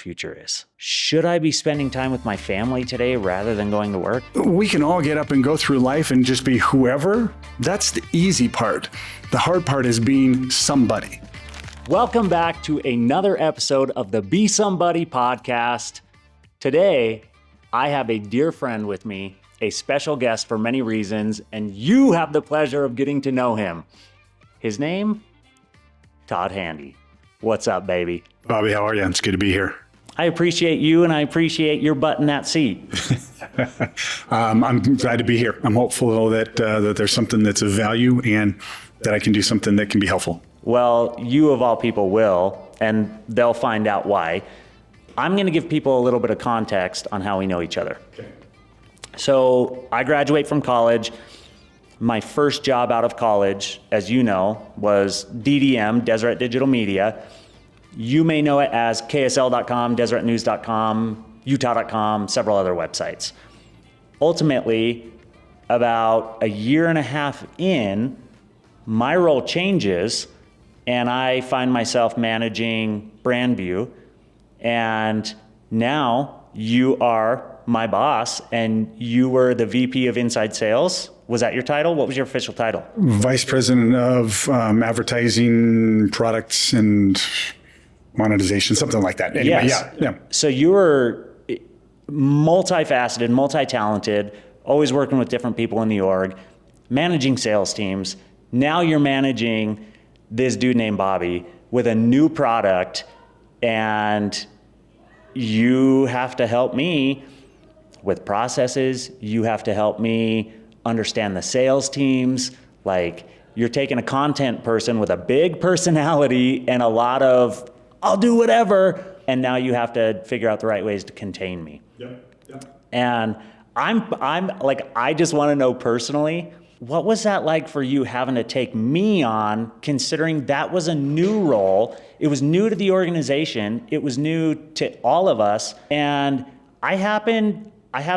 future is. Should I be spending time with my family today rather than going to work? We can all get up and go through life and just be whoever. That's the easy part. The hard part is being somebody. Welcome back to another episode of the Be Somebody podcast. Today, I have a dear friend with me, a special guest for many reasons, and you have the pleasure of getting to know him. His name? Todd Handy. What's up, baby? Bobby, how are you? It's good to be here. I appreciate you, and I appreciate your butt in that seat. I'm glad to be here. I'm hopeful that there's something that's of value and that I can do something that can be helpful. Well, you of all people will, and they'll find out why. I'm going to give people a little bit of context on how we know each other. Okay. So I graduate from college. My first job out of college, as you know, was DDM, Deseret Digital Media. You may know it as KSL.com, DeseretNews.com, Utah.com, several other websites. Ultimately, about a year and a half in, my role changes and I find myself managing Brandview. And now you are my boss and you were the VP of Inside Sales. Was that your title? What was your official title? Vice President of Advertising, Products, and Monetization, something like that. Anyway, yes. Yeah. So you were multifaceted, multi-talented, always working with different people in the org, managing sales teams. Now you're managing this dude named Bobby with a new product, and you have to help me with processes. You have to help me understand the sales teams. Like, you're taking a content person with a big personality and a lot of, I'll do whatever. And now you have to figure out the right ways to contain me. Yep. And I'm like, I just want to know personally, what was that like for you having to take me on, considering that was a new role? It was new to the organization. It was new to all of us. And I have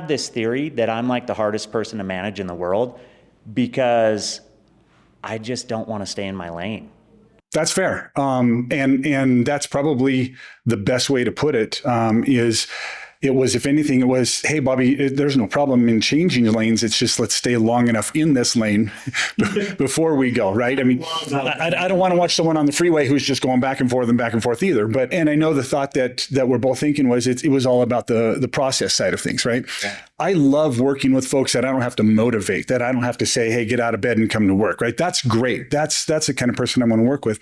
this theory that I'm like the hardest person to manage in the world because I just don't want to stay in my lane. That's fair. And that's probably the best way to put it, if anything, it was, hey, Bobby, there's no problem in changing lanes. It's just, let's stay long enough in this lane before we go, right? I mean, I don't want to watch someone on the freeway who's just going back and forth either. And I know the thought that we're both thinking was it was all about the process side of things, right? Yeah. I love working with folks that I don't have to motivate, that I don't have to say, hey, get out of bed and come to work, right? That's great. That's the kind of person I want to work with.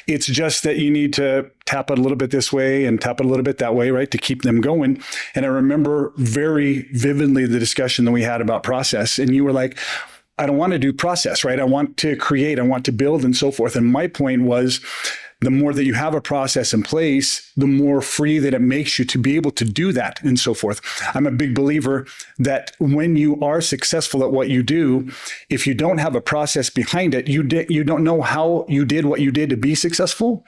It's just that you need to tap it a little bit this way and tap it a little bit that way, right? To keep them going. And I remember very vividly the discussion that we had about process. And you were like, I don't want to do process, right? I want to create, I want to build and so forth. And my point was, the more that you have a process in place, the more free that it makes you to be able to do that and so forth. I'm a big believer that when you are successful at what you do, if you don't have a process behind it, you don't know how you did what you did to be successful.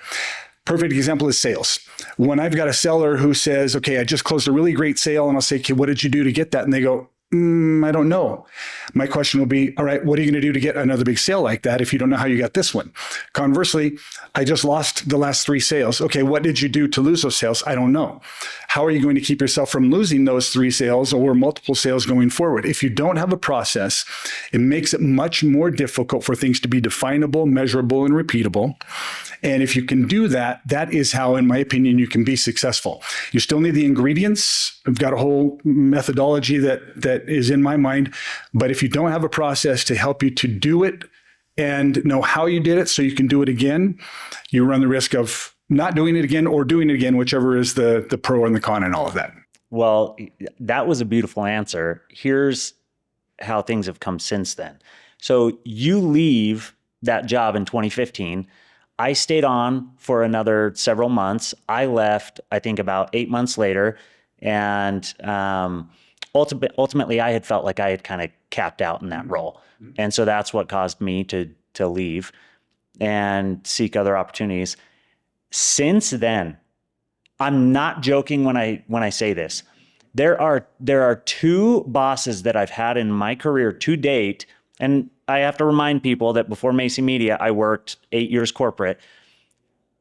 Perfect example is sales. When I've got a seller who says, okay, I just closed a really great sale, and I'll say, okay, what did you do to get that? And they go, I don't know. My question will be, all right, what are you going to do to get another big sale like that if you don't know how you got this one? Conversely, I just lost the last 3 sales. Okay, what did you do to lose those sales? I don't know. How are you going to keep yourself from losing those 3 sales or multiple sales going forward? If you don't have a process, it makes it much more difficult for things to be definable, measurable, and repeatable. And if you can do that, that is how, in my opinion, you can be successful. You still need the ingredients. I've got a whole methodology that is in my mind. But if you don't have a process to help you to do it and know how you did it so you can do it again, you run the risk of not doing it again or doing it again, whichever is the pro and the con and all of that. Well, that was a beautiful answer. Here's how things have come since then. So you leave that job in 2015. I stayed on for another several months. I left, I think, about 8 months later. And ultimately, I had felt like I had kind of capped out in that role. And so that's what caused me to leave and seek other opportunities. Since then, I'm not joking when I say this. There are 2 bosses that I've had in my career to date, and I have to remind people that before Macy Media, I worked 8 years corporate.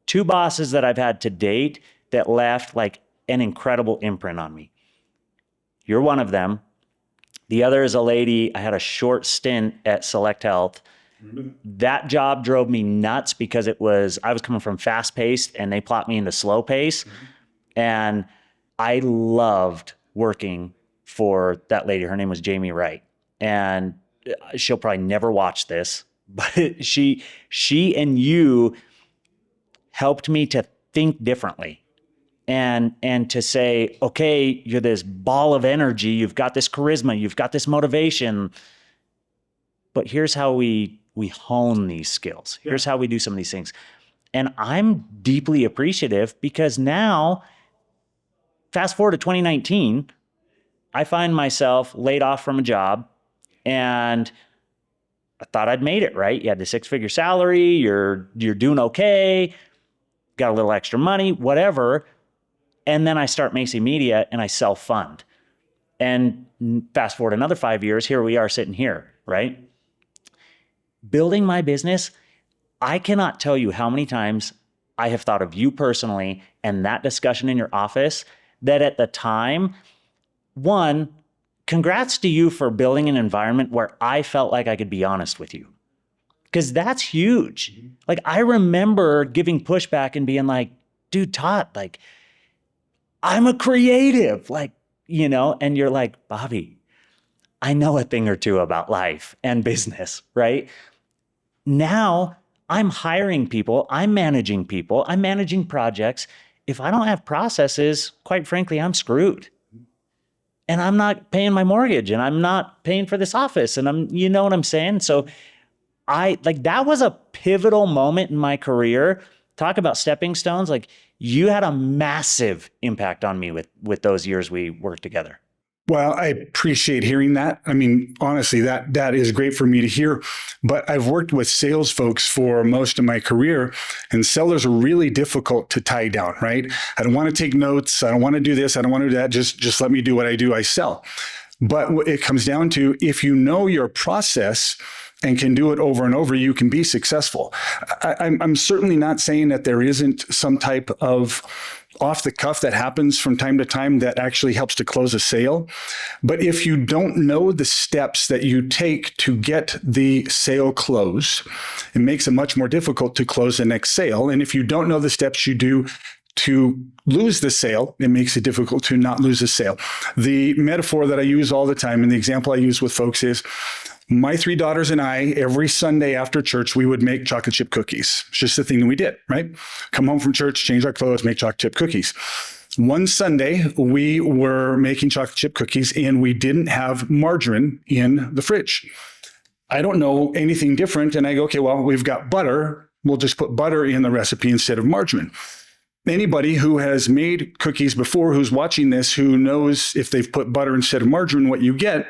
2 bosses that I've had to date that left like an incredible imprint on me. You're one of them. The other is a lady. I had a short stint at Select Health. That job drove me nuts because I was coming from fast paced and they plopped me into slow pace. And I loved working for that lady. Her name was Jamie Wright. And she'll probably never watch this, but she and you helped me to think differently. And to say, okay, you're this ball of energy, you've got this charisma, you've got this motivation, but here's how we hone these skills. Here's how we do some of these things. And I'm deeply appreciative because now, fast forward to 2019, I find myself laid off from a job and I thought I'd made it, right? You had the 6-figure salary, you're doing okay, got a little extra money, whatever. And then I start Macy Media and I self-fund. And fast forward another 5 years, here we are sitting here, right? Building my business, I cannot tell you how many times I have thought of you personally and that discussion in your office that at the time, one, congrats to you for building an environment where I felt like I could be honest with you. Because that's huge. Like I remember giving pushback and being like, dude, Todd, like, I'm a creative, like, and you're like, Bobby, I know a thing or two about life and business, right? Now I'm hiring people, I'm managing projects. If I don't have processes, quite frankly, I'm screwed. And I'm not paying my mortgage and I'm not paying for this office and you know what I'm saying? So that was a pivotal moment in my career. Talk about stepping stones. Like you had a massive impact on me with those years we worked together. Well, I appreciate hearing that. I mean, honestly, that is great for me to hear. But I've worked with sales folks for most of my career, and sellers are really difficult to tie down, right? I don't want to take notes. I don't want to do this. I don't want to do that. Just let me do what I do. I sell. But what it comes down to, if you know your process and can do it over and over, you can be successful. I'm certainly not saying that there isn't some type of off the cuff that happens from time to time that actually helps to close a sale. But if you don't know the steps that you take to get the sale closed, it makes it much more difficult to close the next sale. And if you don't know the steps you do to lose the sale, it makes it difficult to not lose a sale. The metaphor that I use all the time and the example I use with folks is my 3 daughters and I, every Sunday after church, we would make chocolate chip cookies. It's just the thing that we did, right? Come home from church, change our clothes, make chocolate chip cookies. One Sunday, we were making chocolate chip cookies and we didn't have margarine in the fridge. I don't know anything different. And I go, okay, well, we've got butter. We'll just put butter in the recipe instead of margarine. Anybody who has made cookies before, who's watching this, who knows if they've put butter instead of margarine, what you get,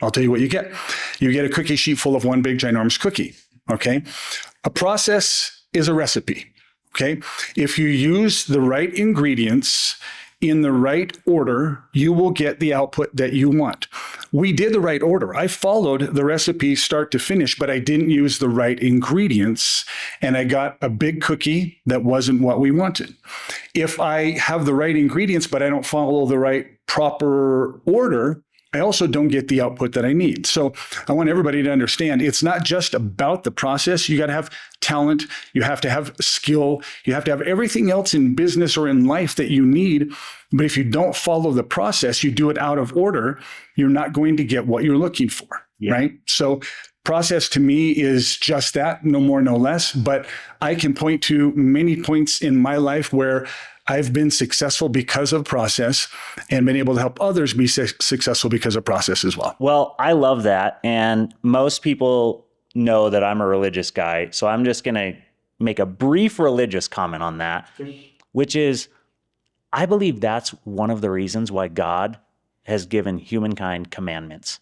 I'll tell you what you get. You get a cookie sheet full of one big ginormous cookie, okay? A process is a recipe, okay? If you use the right ingredients in the right order, you will get the output that you want. We did the right order. I followed the recipe start to finish, but I didn't use the right ingredients, and I got a big cookie that wasn't what we wanted. If I have the right ingredients, but I don't follow the right proper order, I also don't get the output that I need. So I want everybody to understand it's not just about the process. You got to have talent. You have to have skill. You have to have everything else in business or in life that you need. But if you don't follow the process, you do it out of order, you're not going to get what you're looking for, right? So process to me is just that, no more, no less. But I can point to many points in my life where I've been successful because of process and been able to help others be successful because of process as well. Well, I love that. And most people know that I'm a religious guy. So I'm just going to make a brief religious comment on that, which is I believe that's one of the reasons why God has given humankind commandments.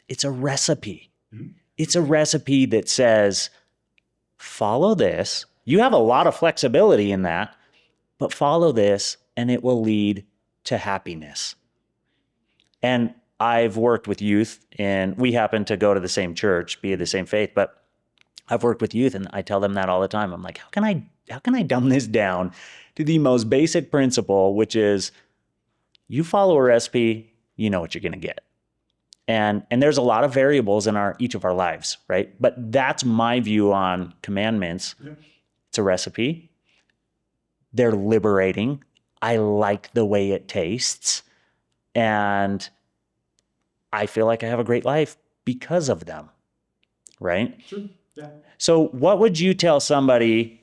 It's a recipe. It's a recipe that says, follow this. You have a lot of flexibility in that, but follow this and it will lead to happiness. And I've worked with youth and we happen to go to the same church, be of the same faith, but I've worked with youth and I tell them that all the time. I'm like, how can I I dumb this down to the most basic principle, which is you follow a recipe, you know what you're going to get. And there's a lot of variables in each of our lives, right? But that's my view on commandments. Yeah. It's a recipe. They're liberating. I like the way it tastes. And I feel like I have a great life because of them, right? Sure. Yeah. So what would you tell somebody?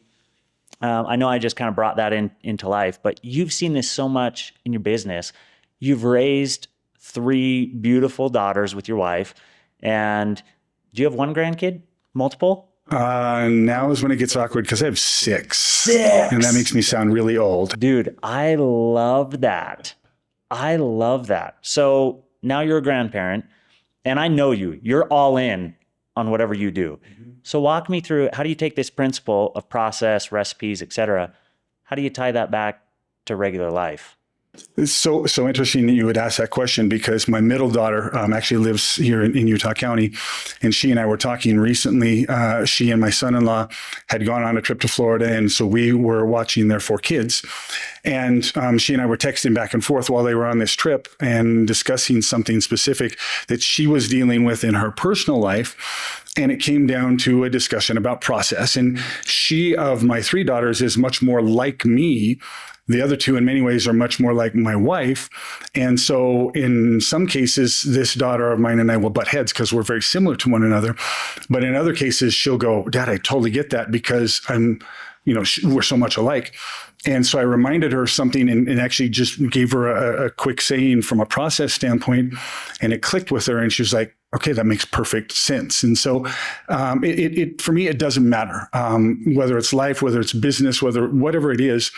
I know I just kind of brought that into life, but you've seen this so much in your business. You've raised 3 beautiful daughters with your wife. And do you have one grandkid? Multiple? Now is when it gets awkward because I have 6. And that makes me sound really old. Dude, I love that. I love that. So now you're a grandparent, and I know you're all in on whatever you do. Mm-hmm. So walk me through, how do you take this principle of process, recipes, etc.? How do you tie that back to regular life? It's so interesting that you would ask that question, because my middle daughter actually lives here in Utah County, and she and I were talking recently. She and my son-in-law had gone on a trip to Florida, and so we were watching their 4 kids. And she and I were texting back and forth while they were on this trip and discussing something specific that she was dealing with in her personal life. And it came down to a discussion about process. And she, of my 3 daughters, is much more like me. The other 2, in many ways, are much more like my wife. And so in some cases, this daughter of mine and I will butt heads because we're very similar to one another. But in other cases, she'll go, Dad, I totally get that because we're so much alike. And so I reminded her something and actually just gave her a quick saying from a process standpoint, and it clicked with her. And she was like, okay, that makes perfect sense. And so for me, it doesn't matter whether it's life, whether it's business, whatever it is.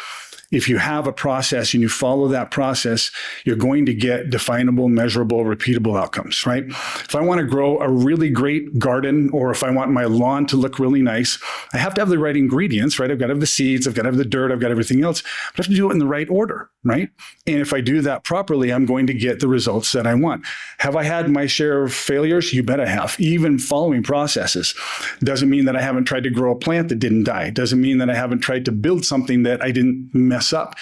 If you have a process and you follow that process, you're going to get definable, measurable, repeatable outcomes, right? If I want to grow a really great garden, or if I want my lawn to look really nice, I have to have the right ingredients, right? I've got to have the seeds, I've got to have the dirt, I've got everything else, but I have to do it in the right order, right? And if I do that properly, I'm going to get the results that I want. Have I had my share of failures? You bet I have. Even following processes doesn't mean that I haven't tried to grow a plant that didn't die. Doesn't mean that I haven't tried to build something that I didn't mess up.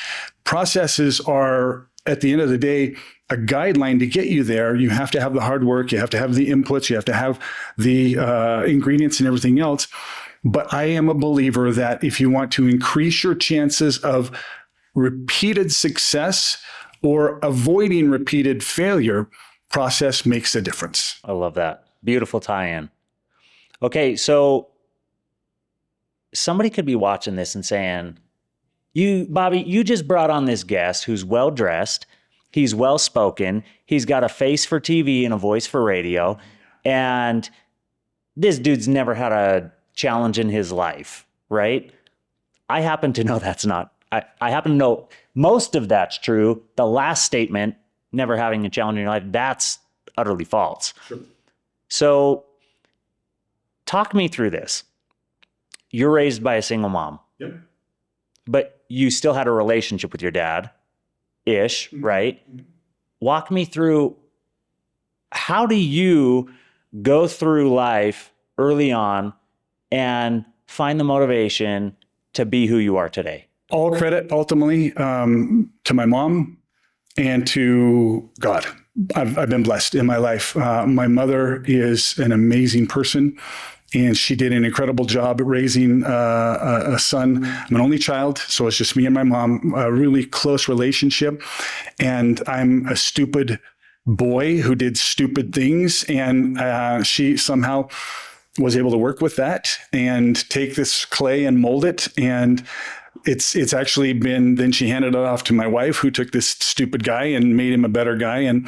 Processes are, at the end of the day, a guideline to get you there. You have to have the hard work. You have to have the inputs. You have to have the ingredients and everything else. But I am a believer that if you want to increase your chances of repeated success or avoiding repeated failure, process makes a difference. I love that. Beautiful tie-in. Okay, so somebody could be watching this and saying, Bobby, you just brought on this guest who's well-dressed, he's well-spoken, he's got a face for TV and a voice for radio, and this dude's never had a challenge in his life, right? I happen to know that's not. I happen to know most of that's true. The last statement, never having a challenge in your life, that's utterly false. Sure. So talk me through this. You're raised by a single mom. Yep. But you still had a relationship with your dad-ish, mm-hmm. right? Mm-hmm. Walk me through, how do you go through life early on and find the motivation to be who you are today? All credit ultimately to my mom and to God. I've been blessed in my life. My mother is an amazing person, and she did an incredible job at raising a son. I'm an only child, so it's just me and my mom, a really close relationship. And I'm a stupid boy who did stupid things, and she somehow was able to work with that and take this clay and mold it. And it's actually been, then she handed it off to my wife, who took this stupid guy and made him a better guy. And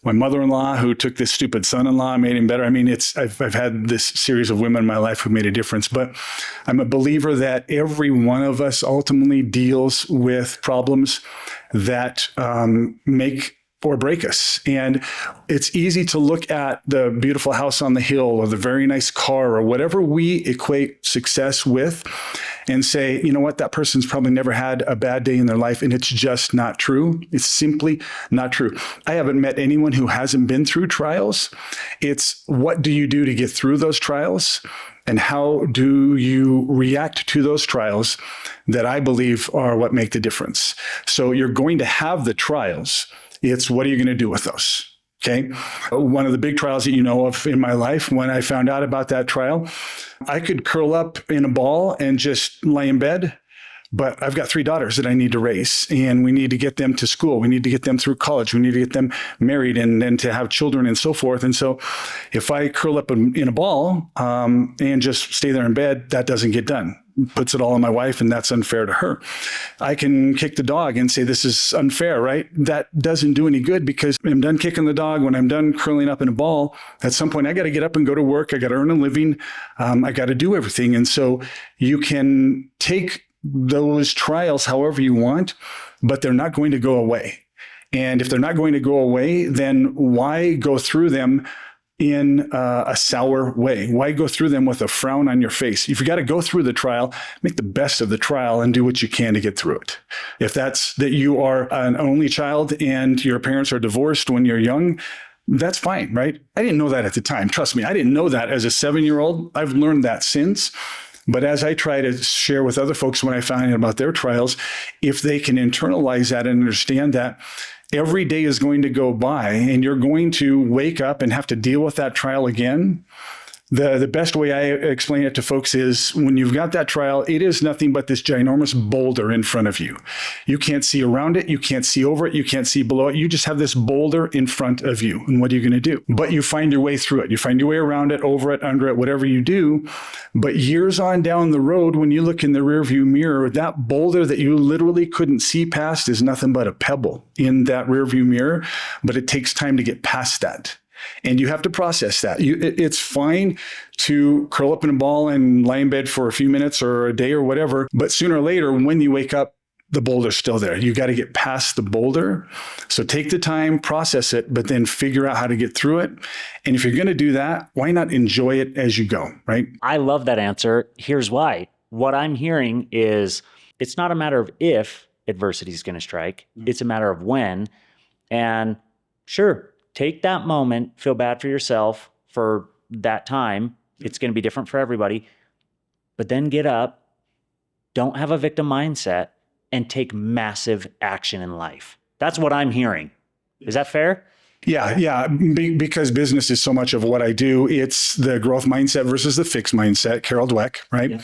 my mother-in-law, who took this stupid son-in-law, made him better. I mean, I've had this series of women in my life who made a difference, but I'm a believer that every one of us ultimately deals with problems that make or break us. And it's easy to look at the beautiful house on the hill or the very nice car or whatever we equate success with and say, you know what, that person's probably never had a bad day in their life. And it's just not true. It's simply not true. I haven't met anyone who hasn't been through trials. It's what do you do to get through those trials? and how do you react to those trials that I believe are what make the difference. So you're going to have the trials. It's what are you going to do with those? Okay. One of the big trials that you know of in my life, when I found out about that trial, I could curl up in a ball and just lay in bed. But I've got 3 daughters that I need to raise, and we need to get them to school. We need to get them through college. We need to get them married and to have children and so forth. And so if I curl up in a ball and just stay there in bed, that doesn't get done. Puts it all on my wife, and that's unfair to her. I can kick the dog and say, this is unfair, right? That doesn't do any good, because when I'm done kicking the dog, when I'm done curling up in a ball, at some point I got to get up and go to work. I got to earn a living. I got to do everything. And so you can take those trials however you want, but they're not going to go away. And if they're not going to go away, then why go through them in a sour way? Why go through them with a frown on your face? If you got to go through the trial, make the best of the trial and do what you can to get through it. If that's that you are an only child and your parents are divorced when you're young, that's fine, right? I didn't know that at the time. Trust me, I didn't know that as a 7-year-old. I've learned that since. But as I try to share with other folks when I find out about their trials, if they can internalize that and understand that every day is going to go by and you're going to wake up and have to deal with that trial again, the best way I explain it to folks is when you've got that trial, it is nothing but this ginormous boulder in front of you. You can't see around it. You can't see over it. You can't see below it. You just have this boulder in front of you. And what are you going to do? But you find your way through it. You find your way around it, over it, under it, whatever you do. But years on down the road, when you look in the rearview mirror, that boulder that you literally couldn't see past is nothing but a pebble in that rearview mirror. But it takes time to get past that. And you have to process that. It's fine to curl up in a ball and lie in bed for a few minutes or a day or whatever. But sooner or later, when you wake up, the boulder's still there. You got to get past the boulder. So take the time, process it, but then figure out how to get through it. And if you're going to do that, why not enjoy it as you go, right? I love that answer. Here's why. What I'm hearing is it's not a matter of if adversity is going to strike. It's a matter of when. And sure, take that moment, feel bad for yourself for that time. It's going to be different for everybody. But then get up, don't have a victim mindset, and take massive action in life. That's what I'm hearing. Is that fair? Yeah. Because business is so much of what I do. It's the growth mindset versus the fixed mindset, Carol Dweck, right? Yeah.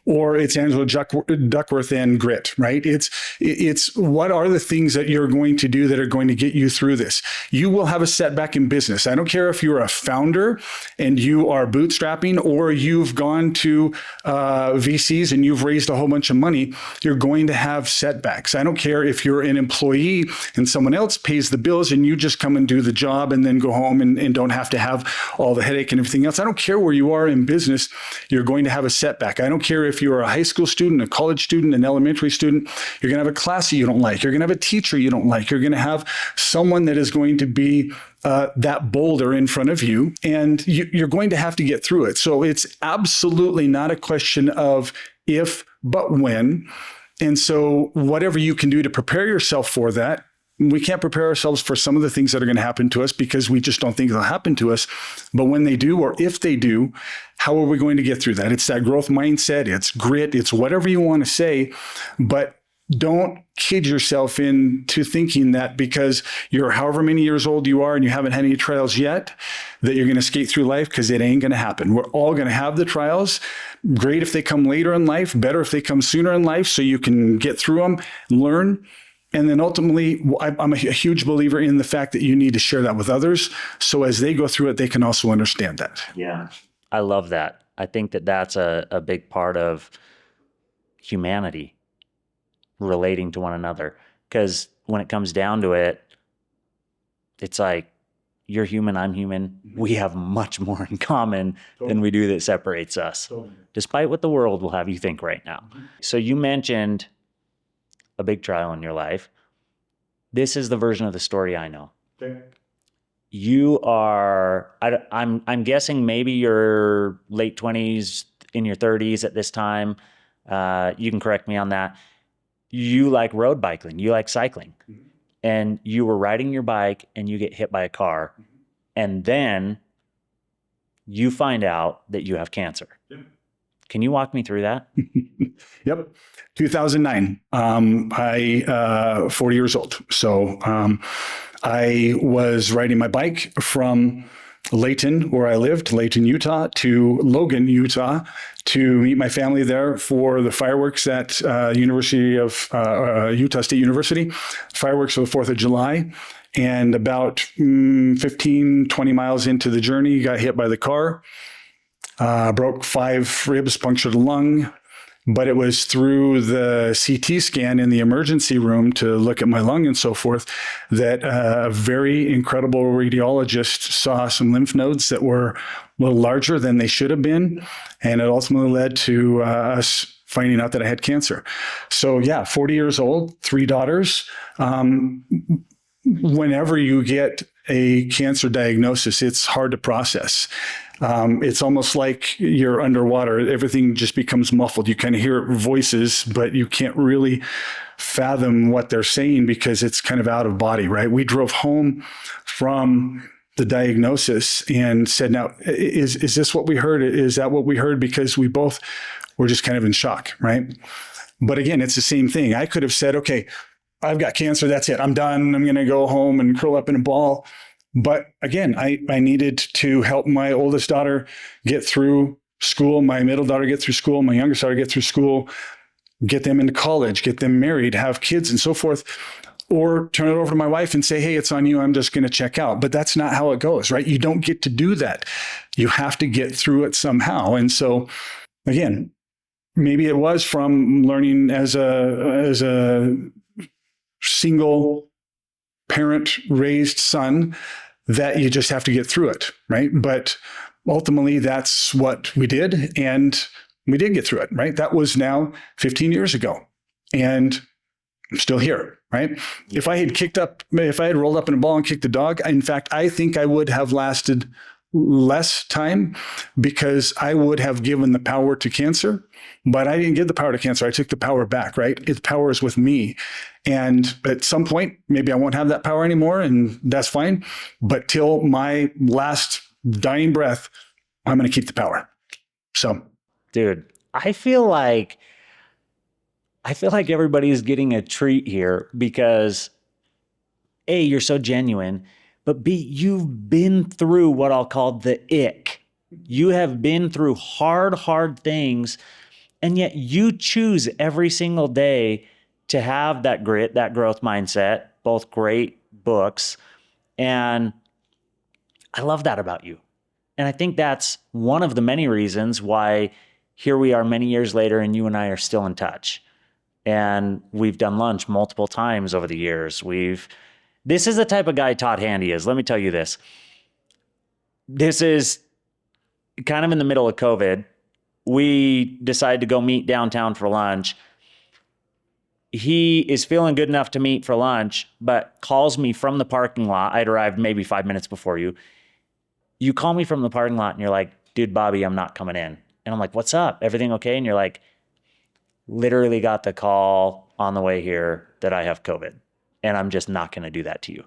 Or it's Angela Duckworth and grit, right? It's what are the things that you're going to do that are going to get you through this? You will have a setback in business. I don't care if you're a founder and you are bootstrapping or you've gone to VCs and you've raised a whole bunch of money, you're going to have setbacks. I don't care if you're an employee and someone else pays the bills and you just come and do the job and then go home and don't have to have all the headache and everything else. I don't care where you are in business, you're going to have a setback. I don't care if you're a high school student, a college student, an elementary student, you're going to have a class that you don't like. You're going to have a teacher you don't like. You're going to have someone that is going to be that boulder in front of you, and you're going to have to get through it. So it's absolutely not a question of if, but when. And so whatever you can do to prepare yourself for that, we can't prepare ourselves for some of the things that are going to happen to us because we just don't think they'll happen to us. But when they do, or if they do, how are we going to get through that? It's that growth mindset. It's grit. It's whatever you want to say. But don't kid yourself into thinking that because you're however many years old you are and you haven't had any trials yet, that you're going to skate through life, because it ain't going to happen. We're all going to have the trials. Great if they come later in life, better if they come sooner in life so you can get through them, learn. And then ultimately, I'm a huge believer in the fact that you need to share that with others. So as they go through it, they can also understand that. Yeah. I love that. I think that that's a big part of humanity, relating to one another. Because when it comes down to it, it's like, you're human, I'm human. We have much more in common than we do that separates us, despite what the world will have you think right now. So you mentioned a big trial in your life. This is the version of the story I know. Okay. You are, I'm guessing maybe you're late 20s, in your 30s at this time. You can correct me on that. You like road biking, you like cycling. Mm-hmm. And you were riding your bike and you get hit by a car. Mm-hmm. And then you find out that you have cancer. Yeah. Can you walk me through that? Yep. 2009. 40 years old. So I was riding my bike from Layton, where I lived, Layton, Utah, to Logan, Utah, to meet my family there for the fireworks at University of Utah State University, fireworks for the 4th of July. And about 15, 20 miles into the journey, got hit by the car, broke 5 ribs, punctured a lung. But it was through the CT scan in the emergency room to look at my lung and so forth that a very incredible radiologist saw some lymph nodes that were a little larger than they should have been. And it ultimately led to us finding out that I had cancer. So yeah, 40 years old, 3 daughters. Whenever you get a cancer diagnosis, it's hard to process. It's almost like you're underwater. Everything just becomes muffled. You kind of hear voices, but you can't really fathom what they're saying because it's kind of out of body, right? We drove home from the diagnosis and said, now, is this what we heard? Is that what we heard? Because we both were just kind of in shock, right? But again, it's the same thing. I could have said, okay, I've got cancer. That's it. I'm done. I'm going to go home and curl up in a ball. But again, I needed to help my oldest daughter get through school, my middle daughter get through school, my youngest daughter get through school, get them into college, get them married, have kids and so forth, or turn it over to my wife and say, hey, it's on you. I'm just going to check out. But that's not how it goes, right? You don't get to do that. You have to get through it somehow. And so again, maybe it was from learning as a single parent raised son that you just have to get through it, right? But ultimately, that's what we did. And we did get through it, right? That was now 15 years ago. And I'm still here, right? If I had rolled up in a ball and kicked the dog, in fact, I think I would have lasted less time because I would have given the power to cancer, but I didn't give the power to cancer. I took the power back, right? Its power is with me. And at some point, maybe I won't have that power anymore, and that's fine. But till my last dying breath, I'm going to keep the power. So, dude, I feel like everybody's getting a treat here because A, you're so genuine, but B, you've been through what I'll call the ick. You have been through hard things, and yet you choose every single day to have that grit, that growth mindset, both great books. And I love that about you. And I think that's one of the many reasons why here we are many years later and you and I are still in touch. And we've done lunch multiple times over the years. This is the type of guy Todd Handy is. Let me tell you this. This is kind of in the middle of COVID. We decided to go meet downtown for lunch. He is feeling good enough to meet for lunch, but calls me from the parking lot. I'd arrived maybe 5 minutes before you. You call me from the parking lot and you're like, dude, Bobby, I'm not coming in. And I'm like, what's up? Everything okay? And you're like, literally got the call on the way here that I have COVID. And I'm just not going to do that to you.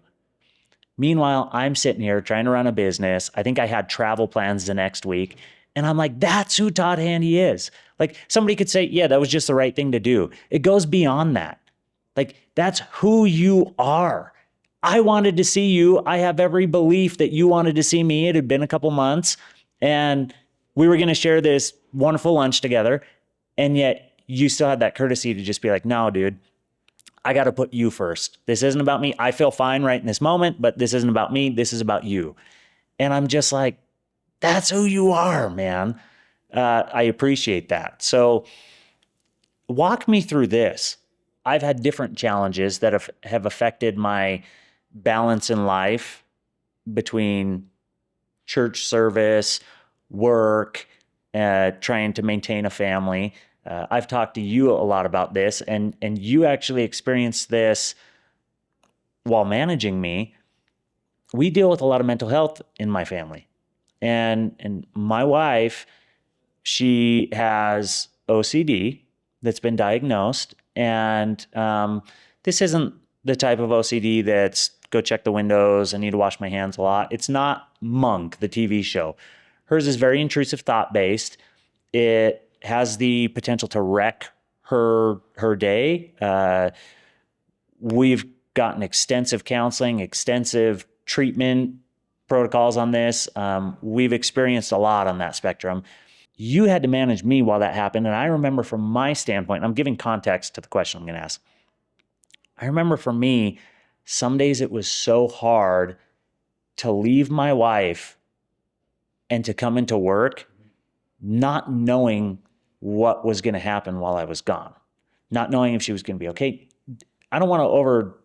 Meanwhile, I'm sitting here trying to run a business. I think I had travel plans the next week. And I'm like, that's who Todd Handy is. Like somebody could say, yeah, that was just the right thing to do. It goes beyond that. Like that's who you are. I wanted to see you. I have every belief that you wanted to see me. It had been a couple months and we were going to share this wonderful lunch together. And yet you still had that courtesy to just be like, no, dude, I got to put you first. This isn't about me. I feel fine right in this moment, but this isn't about me. This is about you. And I'm just like, that's who you are, man. I appreciate that. So walk me through this. I've had different challenges that have affected my balance in life between church service, work, trying to maintain a family. I've talked to you a lot about this, and you actually experienced this while managing me. We deal with a lot of mental health in my family. And my wife, she has OCD that's been diagnosed. And this isn't the type of OCD that's go check the windows, I need to wash my hands a lot. It's not Monk, the TV show. Hers is very intrusive thought-based. It has the potential to wreck her day. We've gotten extensive counseling, extensive treatment protocols on this. We've experienced a lot on that spectrum. You had to manage me while that happened. And I remember from my standpoint, and I'm giving context to the question I'm going to ask. I remember for me, some days it was so hard to leave my wife and to come into work, not knowing what was going to happen while I was gone, not knowing if she was going to be okay. I don't want to over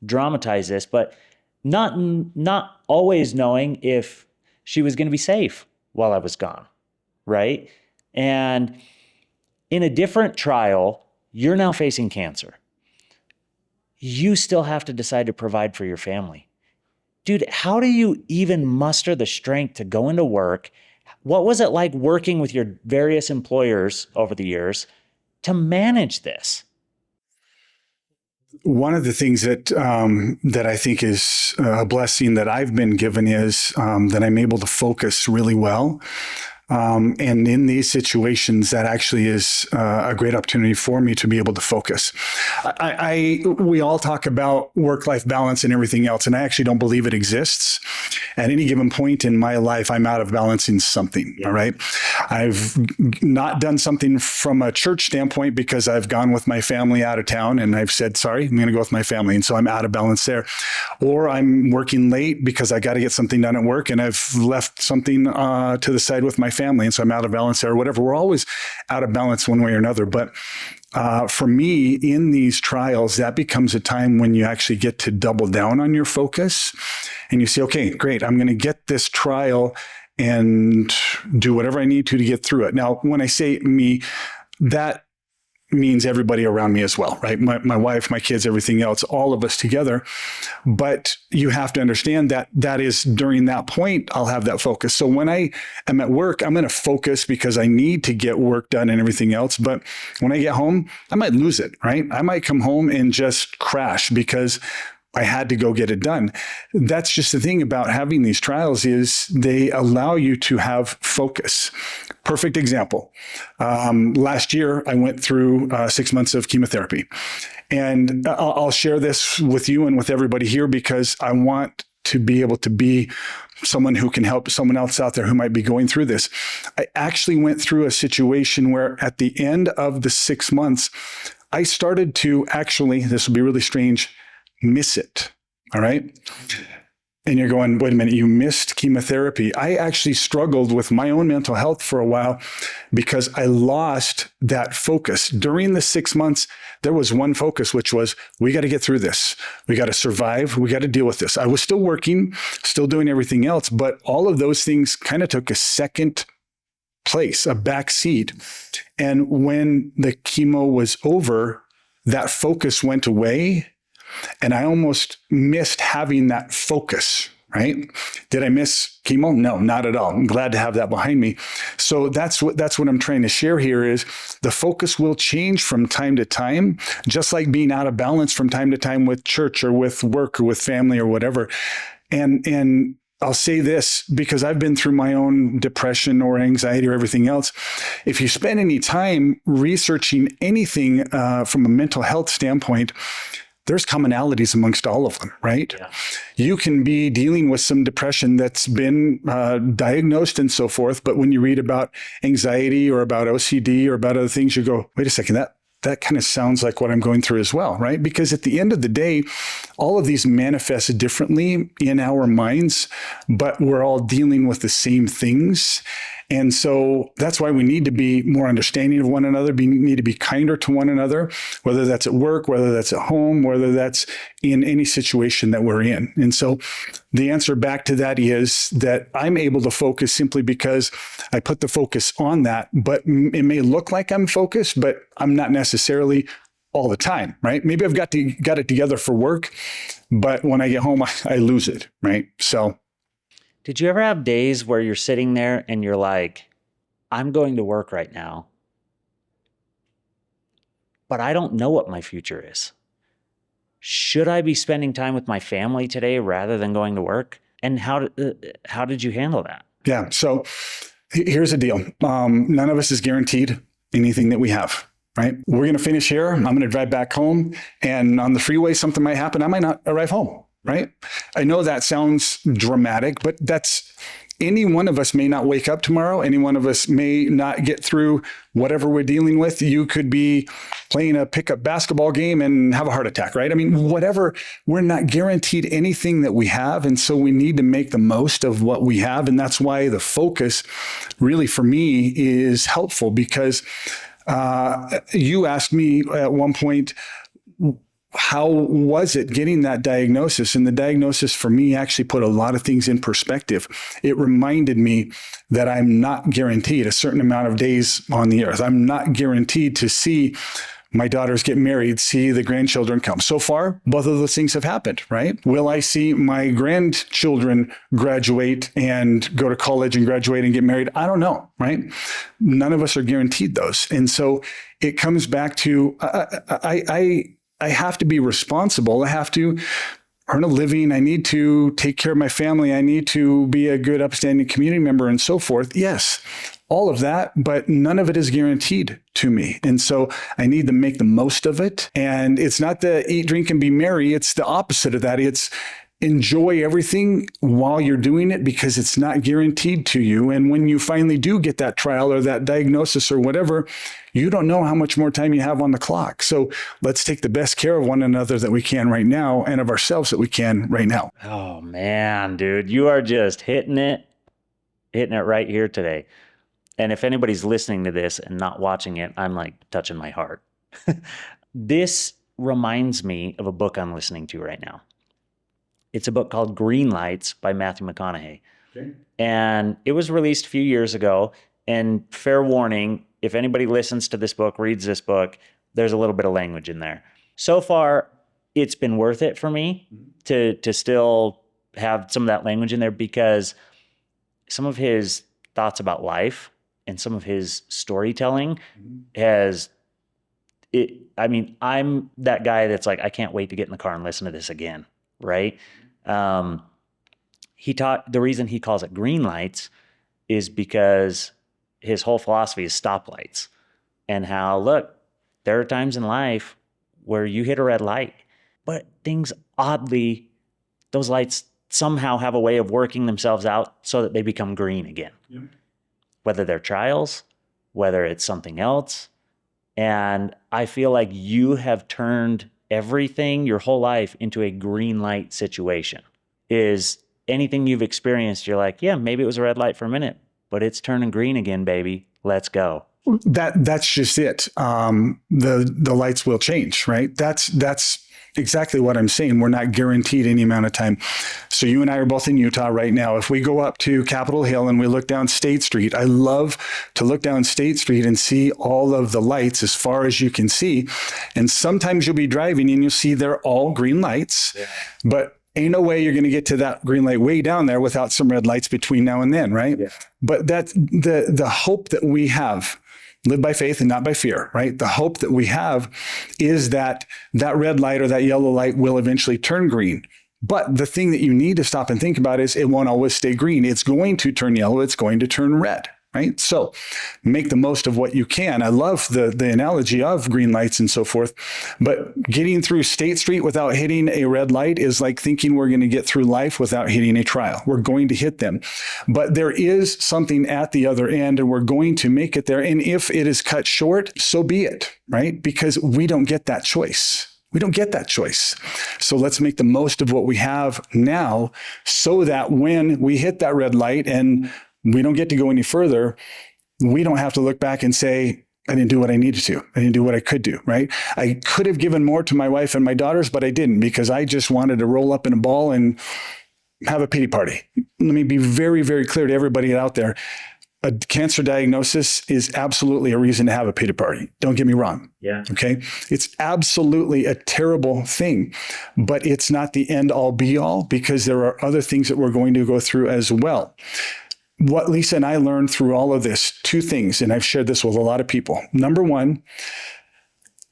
dramatize this, but not always knowing if she was going to be safe while I was gone, right? And in a different trial, you're now facing cancer. You still have to decide to provide for your family. Dude, how do you even muster the strength to go into work? What was it like working with your various employers over the years to manage this? One of the things that I think is a blessing that I've been given is that I'm able to focus really well. And in these situations, that actually is a great opportunity for me to be able to focus. We all talk about work-life balance and everything else, and I actually don't believe it exists. At any given point in my life, I'm out of balance in something. All right. I've not done something from a church standpoint because I've gone with my family out of town and I've said, sorry, I'm going to go with my family. And so I'm out of balance there. Or I'm working late because I got to get something done at work and I've left something to the side with my family. And so I'm out of balance there or whatever. We're always out of balance one way or another. But for me, in these trials, that becomes a time when you actually get to double down on your focus and you say, okay, great, I'm going to get this trial and do whatever I need to get through it. Now, when I say me, that means everybody around me as well, right? My wife, my kids, everything else, all of us together. But you have to understand that that is during that point, I'll have that focus. So when I am at work, I'm going to focus because I need to get work done and everything else. But when I get home, I might lose it, right? I might come home and just crash because I had to go get it done. That's just the thing about having these trials is they allow you to have focus. Perfect example. Last year, I went through 6 months of chemotherapy. And I'll share this with you and with everybody here because I want to be able to be someone who can help someone else out there who might be going through this. I actually went through a situation where at the end of the 6 months, I started to actually, this will be really strange, miss it. All right. And you're going, wait a minute, you missed chemotherapy. I actually struggled with my own mental health for a while because I lost that focus. During the 6 months, there was one focus, which was, we got to get through this. We got to survive. We got to deal with this. I was still working, still doing everything else, but all of those things kind of took a second place, a back seat. And when the chemo was over, that focus went away. And I almost missed having that focus, right? Did I miss chemo? No, not at all. I'm glad to have that behind me. So that's what I'm trying to share here is the focus will change from time to time, just like being out of balance from time to time with church or with work or with family or whatever. And I'll say this because I've been through my own depression or anxiety or everything else. If you spend any time researching anything from a mental health standpoint, there's commonalities amongst all of them, right? Yeah. You can be dealing with some depression that's been diagnosed and so forth, but when you read about anxiety or about OCD or about other things, you go, wait a second, that kind of sounds like what I'm going through as well, right? Because at the end of the day, all of these manifest differently in our minds, but we're all dealing with the same things. And so that's why we need to be more understanding of one another. We need to be kinder to one another, whether that's at work, whether that's at home, whether that's in any situation that we're in. And so the answer back to that is that I'm able to focus simply because I put the focus on that, but it may look like I'm focused, but I'm not necessarily all the time, right? Maybe I've got it together for work, but when I get home, I lose it, right? So. Did you ever have days where you're sitting there and you're like, I'm going to work right now, but I don't know what my future is? Should I be spending time with my family today rather than going to work? And how did you handle that? Yeah. So here's the deal. None of us is guaranteed anything that we have. Right? We're going to finish here. I'm going to drive back home, and on the freeway, something might happen. I might not arrive home. Right? I know that sounds dramatic, but that's any one of us may not wake up tomorrow. Any one of us may not get through whatever we're dealing with. You could be playing a pickup basketball game and have a heart attack, right? I mean, whatever, we're not guaranteed anything that we have. And so we need to make the most of what we have. And that's why the focus really for me is helpful, because you asked me at one point, how was it getting that diagnosis? And the diagnosis for me actually put a lot of things in perspective. It reminded me that I'm not guaranteed a certain amount of days on the earth. I'm not guaranteed to see my daughters get married, see the grandchildren come. So far, both of those things have happened, right? Will I see my grandchildren graduate and go to college and graduate and get married? I don't know, right? None of us are guaranteed those. And so it comes back to, I have to be responsible. I have to earn a living. I need to take care of my family. I need to be a good, upstanding community member and so forth. Yes, all of that, but none of it is guaranteed to me. And so I need to make the most of it. And it's not the eat, drink, and be merry. It's the opposite of that. It's enjoy everything while you're doing it, because it's not guaranteed to you. And when you finally do get that trial or that diagnosis or whatever, you don't know how much more time you have on the clock. So let's take the best care of one another that we can right now, and of ourselves that we can right now. Oh man, dude, you are just hitting it right here today. And if anybody's listening to this and not watching it, I'm like touching my heart. This reminds me of a book I'm listening to right now. It's a book called Green Lights by Matthew McConaughey. Okay. And it was released a few years ago. And fair warning, if anybody listens to this book, reads this book, there's a little bit of language in there. So far, it's been worth it for me to still have some of that language in there, because some of his thoughts about life and some of his storytelling I'm that guy that's like, I can't wait to get in the car and listen to this again, right? The reason he calls it green lights is because his whole philosophy is stoplights, and how, look, there are times in life where you hit a red light, but things oddly, those lights somehow have a way of working themselves out so that they become green again. Yep. Whether they're trials, whether it's something else. And I feel like you have turned everything, your whole life, into a green light situation. Is anything you've experienced, you're like, yeah, maybe it was a red light for a minute, but it's turning green again, baby. Let's go. That's just it. The lights will change, right? That's exactly what I'm saying. We're not guaranteed any amount of time. So you and I are both in Utah right now. If we go up to Capitol Hill and we look down State Street, I love to look down State Street and see all of the lights as far as you can see. And sometimes you'll be driving and you'll see they're all green lights, but ain't no way you're going to get to that green light way down there without some red lights between now and then, right? Yeah. But that's the hope that we have. Live by faith and not by fear, right? The hope that we have is that that red light or that yellow light will eventually turn green. But the thing that you need to stop and think about is it won't always stay green. It's going to turn yellow. It's going to turn red, right? So make the most of what you can. I love the analogy of green lights and so forth, but getting through State Street without hitting a red light is like thinking we're going to get through life without hitting a trial. We're going to hit them, but there is something at the other end, and we're going to make it there. And if it is cut short, so be it, right? Because we don't get that choice. We don't get that choice. So let's make the most of what we have now, so that when we hit that red light and we don't get to go any further, we don't have to look back and say, I didn't do what I needed to. I didn't do what I could do, right? I could have given more to my wife and my daughters, but I didn't, because I just wanted to roll up in a ball and have a pity party. Let me be very, very clear to everybody out there. A cancer diagnosis is absolutely a reason to have a pity party. Don't get me wrong. Yeah. Okay. It's absolutely a terrible thing, but it's not the end all be all, because there are other things that we're going to go through as well. What Lisa and I learned through all of this, two things, and I've shared this with a lot of people. Number one,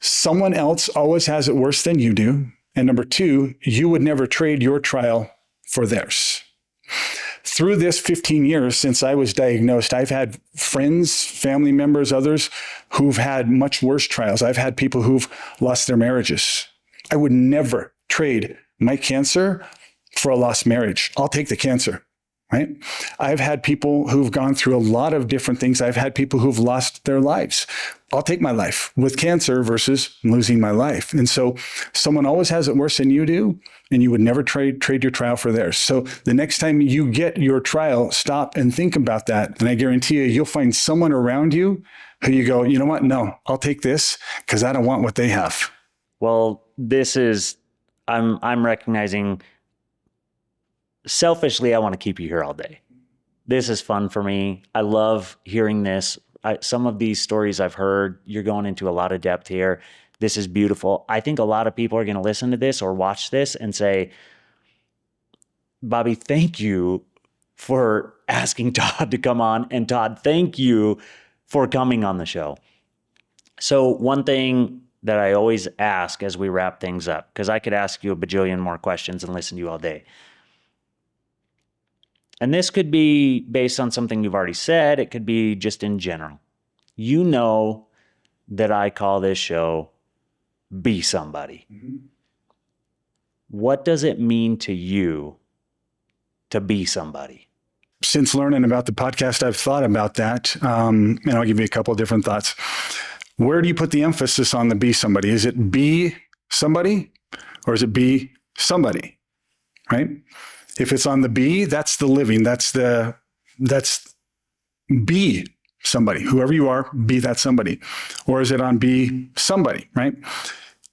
someone else always has it worse than you do. And number two, you would never trade your trial for theirs. through this 15 years since I was diagnosed, I've had friends, family members, others who've had much worse trials. I've had people who've lost their marriages. I would never trade my cancer for a lost marriage. I'll take the cancer, right? I've had people who've gone through a lot of different things. I've had people who've lost their lives. I'll take my life with cancer versus losing my life. And so someone always has it worse than you do, and you would never trade your trial for theirs. So the next time you get your trial, stop and think about that. And I guarantee you, you'll find someone around you who you go, you know what? No, I'll take this because I don't want what they have. Well, I'm recognizing selfishly, I want to keep you here all day. This is fun for me. I love hearing this. Some of these stories I've heard, you're going into a lot of depth here. This is beautiful. I think a lot of people are going to listen to this or watch this and say, Bobby, thank you for asking Todd to come on. And Todd, thank you for coming on the show. So one thing that I always ask as we wrap things up, because I could ask you a bajillion more questions and listen to you all day. And this could be based on something you've already said. It could be just in general. You know that I call this show Be Somebody. Mm-hmm. What does it mean to you to be somebody? Since learning about the podcast, I've thought about that. And I'll give you a couple of different thoughts. Where do you put the emphasis on the be somebody? Is it be somebody or is it be somebody? Right? If it's on the be, that's the living. That's be somebody. Whoever you are, be that somebody. Or is it on be somebody, right?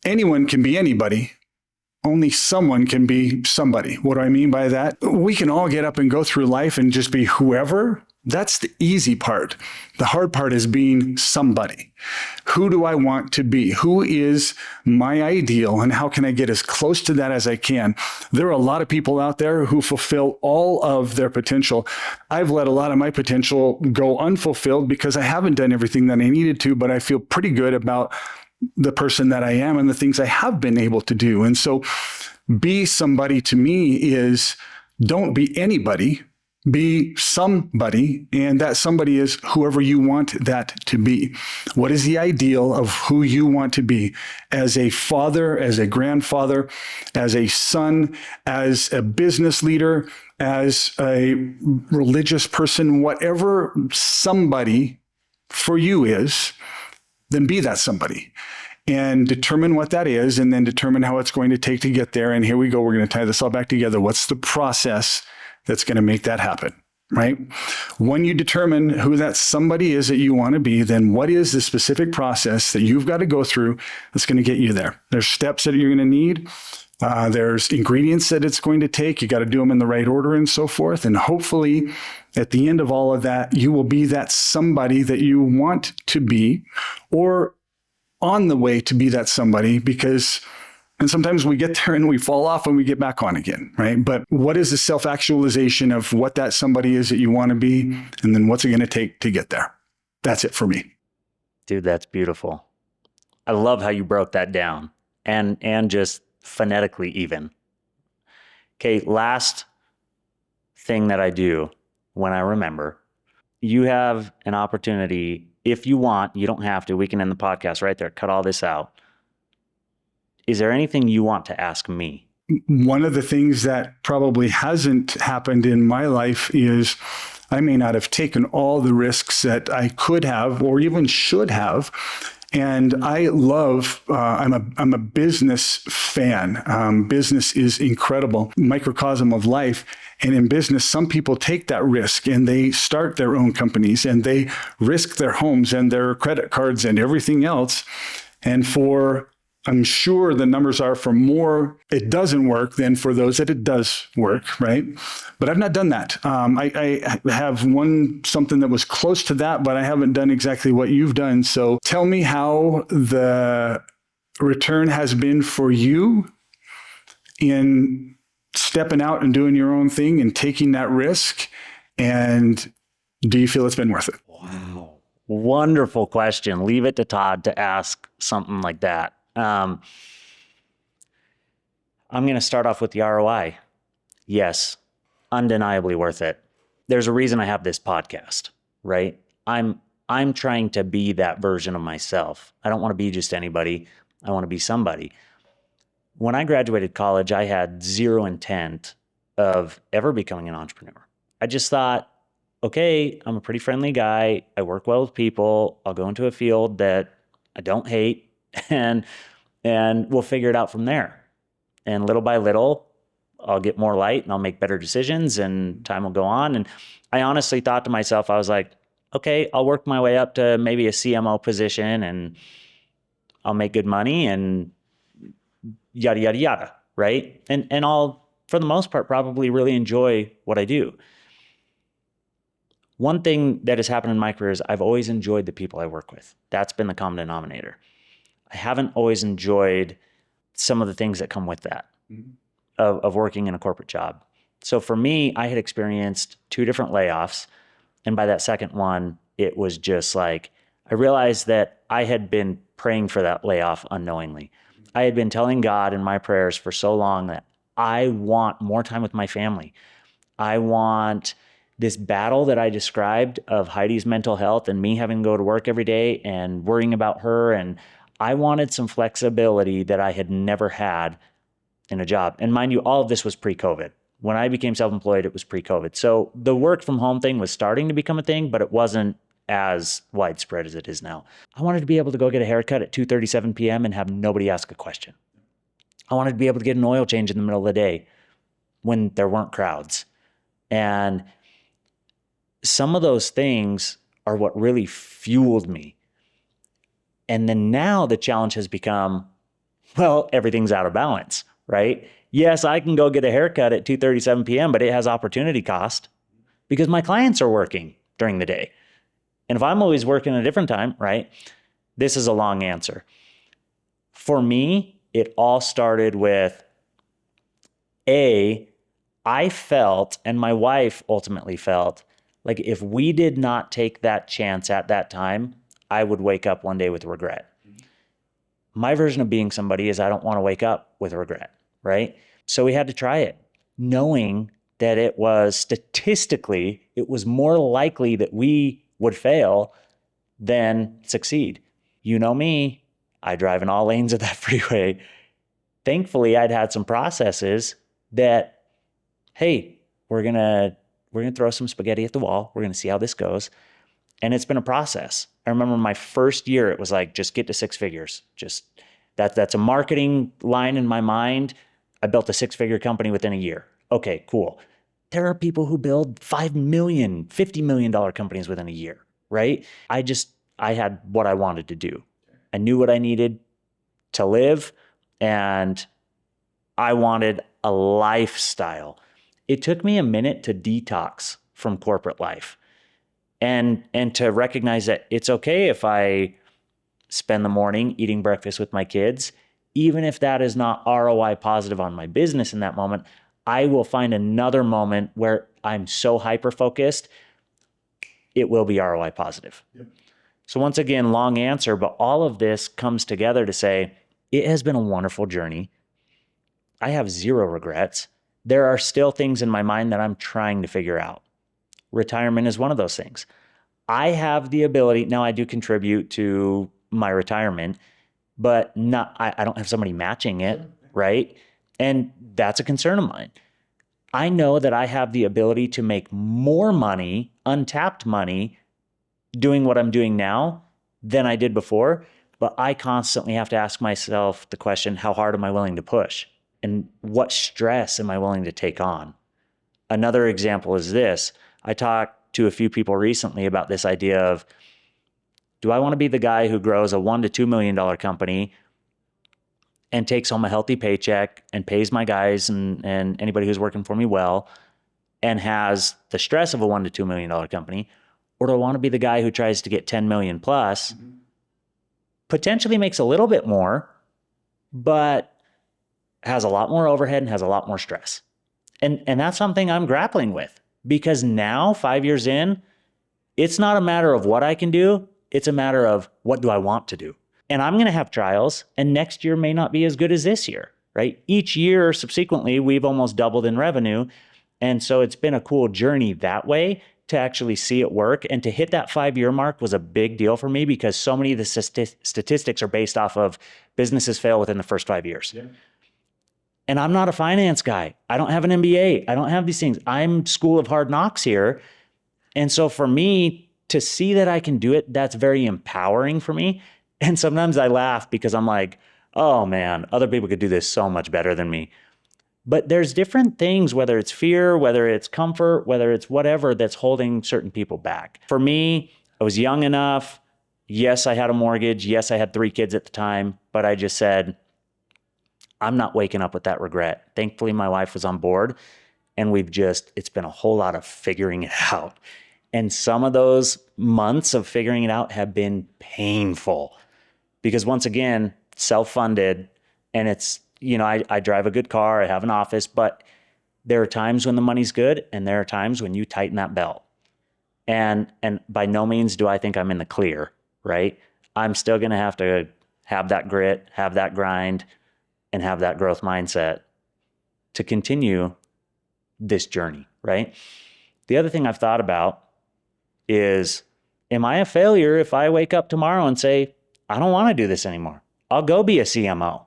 Anyone can be anybody. Only someone can be somebody. What do I mean by that? We can all get up and go through life and just be whoever. That's the easy part. The hard part is being somebody. Who do I want to be? Who is my ideal, and how can I get as close to that as I can? There are a lot of people out there who fulfill all of their potential. I've let a lot of my potential go unfulfilled because I haven't done everything that I needed to, but I feel pretty good about the person that I am and the things I have been able to do. And so be somebody to me is don't be anybody. Be somebody, and that somebody is whoever you want that to be. What is the ideal of who you want to be as a father, as a grandfather, as a son, as a business leader, as a religious person, whatever somebody for you is, then be that somebody. And determine what that is, and then determine how it's going to take to get there. And here we go. We're going to tie this all back together. What's the process that's going to make that happen, right? When you determine who that somebody is that you want to be, then what is the specific process that you've got to go through that's going to get you there? There's steps that you're going to need. There's ingredients that it's going to take. You got to do them in the right order and so forth. And hopefully at the end of all of that, you will be that somebody that you want to be, or on the way to be that somebody, and sometimes we get there and we fall off and we get back on again, right? But what is the self-actualization of what that somebody is that you want to be? And then what's it going to take to get there? That's it for me. Dude, that's beautiful. I love how you broke that down and just phonetically even. Okay, last thing that I do when I remember, you have an opportunity. If you want, you don't have to. We can end the podcast right there. Cut all this out. Is there anything you want to ask me? One of the things that probably hasn't happened in my life is I may not have taken all the risks that I could have or even should have. And I love, I'm a business fan. Business is incredible, microcosm of life. And in business, some people take that risk and they start their own companies and they risk their homes and their credit cards and everything else. And I'm sure the numbers are for more it doesn't work than for those that it does work, right? But I've not done that. I have something that was close to that, but I haven't done exactly what you've done. So tell me how the return has been for you in stepping out and doing your own thing and taking that risk. And do you feel it's been worth it? Wow. Wonderful question. Leave it to Todd to ask something like that. I'm going to start off with the ROI. Yes, undeniably worth it. there's a reason I have this podcast, right? I'm trying to be that version of myself. I don't want to be just anybody. I want to be somebody. When I graduated college, I had zero intent of ever becoming an entrepreneur. I just thought, okay, I'm a pretty friendly guy. I work well with people. I'll go into a field that I don't hate and we'll figure it out from there. And little by little, I'll get more light and I'll make better decisions and time will go on. And I honestly thought to myself, I was like, okay, I'll work my way up to maybe a CMO position and I'll make good money and yada, yada, yada, right? And I'll, for the most part, probably really enjoy what I do. One thing that has happened in my career is I've always enjoyed the people I work with. That's been the common denominator. I haven't always enjoyed some of the things that come with that of working in a corporate job. So for me, I had experienced 2 different layoffs. And by that second one, it was just like, I realized that I had been praying for that layoff unknowingly. I had been telling God in my prayers for so long that I want more time with my family. I want this battle that I described of Heidi's mental health and me having to go to work every day and worrying about her. And I wanted some flexibility that I had never had in a job. And mind you, all of this was pre-COVID. When I became self-employed, it was pre-COVID. So the work from home thing was starting to become a thing, but it wasn't as widespread as it is now. I wanted to be able to go get a haircut at 2:37 p.m. and have nobody ask a question. I wanted to be able to get an oil change in the middle of the day when there weren't crowds. And some of those things are what really fueled me. And then now the challenge has become, well, everything's out of balance, right? Yes, I can go get a haircut at 2:37 p.m., but it has opportunity cost because my clients are working during the day. And if I'm always working at a different time, right? This is a long answer. For me, it all started with I felt, and my wife ultimately felt, like if we did not take that chance at that time, I would wake up one day with regret. My version of being somebody is I don't want to wake up with regret, right? So we had to try it, knowing that it was statistically, it was more likely that we would fail than succeed. You know me, I drive in all lanes of that freeway. Thankfully, I'd had some processes that, hey, we're gonna throw some spaghetti at the wall. We're gonna see how this goes. And it's been a process. I remember my first year, it was like, just get to 6 figures. Just that's a marketing line in my mind. I built a 6-figure company within a year. Okay, cool. There are people who build $5 million, $50 million companies within a year, right? I had what I wanted to do. I knew what I needed to live, and I wanted a lifestyle. It took me a minute to detox from corporate life and to recognize that it's okay if I spend the morning eating breakfast with my kids, even if that is not ROI positive on my business in that moment. I will find another moment where I'm so hyper-focused, it will be ROI positive. Yep. So once again, long answer, but all of this comes together to say, it has been a wonderful journey. I have zero regrets. There are still things in my mind that I'm trying to figure out. Retirement is one of those things. I have the ability, now I do contribute to my retirement, but I don't have somebody matching it, right? And that's a concern of mine. I know that I have the ability to make more money, untapped money, doing what I'm doing now than I did before. But I constantly have to ask myself the question, how hard am I willing to push? And what stress am I willing to take on? Another example is this. I talked to a few people recently about this idea of, do I want to be the guy who grows a $1 to $2 million company and takes home a healthy paycheck and pays my guys and anybody who's working for me well and has the stress of a $1 to $2 million company? Or do I want to be the guy who tries to get 10 million plus, potentially makes a little bit more, but has a lot more overhead and has a lot more stress? And that's something I'm grappling with, because now, 5 years in, it's not a matter of what I can do. It's a matter of what do I want to do? And I'm going to have trials, and next year may not be as good as this year, right? Each year subsequently, we've almost doubled in revenue. And so it's been a cool journey that way to actually see it work. And to hit that 5-year mark was a big deal for me because so many of the statistics are based off of businesses fail within the first 5 years. Yeah. And I'm not a finance guy. I don't have an MBA. I don't have these things. I'm school of hard knocks here. And so for me to see that I can do it, that's very empowering for me. And sometimes I laugh because I'm like, oh man, other people could do this so much better than me. But there's different things, whether it's fear, whether it's comfort, whether it's whatever that's holding certain people back. For me, I was young enough. Yes, I had a mortgage. Yes, I had 3 kids at the time. But I just said, I'm not waking up with that regret. Thankfully, my wife was on board. And it's been a whole lot of figuring it out. And some of those months of figuring it out have been painful. Because once again, self-funded, and it's, I drive a good car, I have an office, but there are times when the money's good and there are times when you tighten that belt. And by no means do I think I'm in the clear, right? I'm still going to have that grit, have that grind, and have that growth mindset to continue this journey, right? The other thing I've thought about is, am I a failure if I wake up tomorrow and say, I don't want to do this anymore? I'll go be a CMO.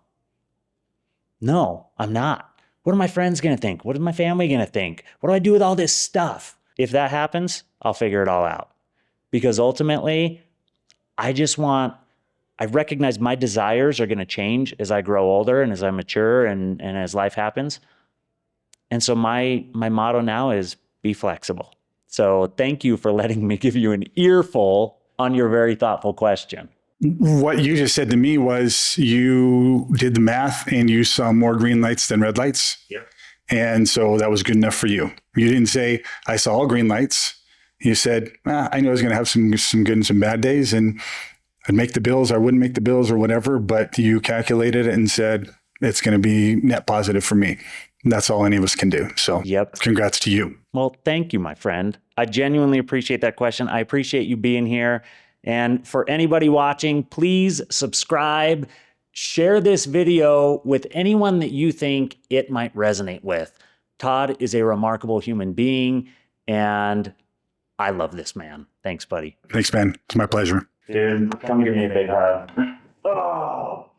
No, I'm not. What are my friends going to think? What is my family going to think? What do I do with all this stuff? If that happens, I'll figure it all out. Because ultimately, I recognize my desires are going to change as I grow older and as I mature and as life happens. And so my motto now is be flexible. So thank you for letting me give you an earful on your very thoughtful question. What you just said to me was you did the math and you saw more green lights than red lights. Yep. And so that was good enough for you. You didn't say, I saw all green lights. You said, I knew I was going to have some good and some bad days and I'd make the bills, I wouldn't make the bills or whatever, but you calculated it and said, it's going to be net positive for me. That's all any of us can do. So Congrats to you. Well, thank you, my friend. I genuinely appreciate that question. I appreciate you being here. And for anybody watching, please subscribe, share this video with anyone that you think it might resonate with. Todd is a remarkable human being, and I love this man. Thanks, buddy. Thanks, man. It's my pleasure. Dude, come give me a big hug. Oh.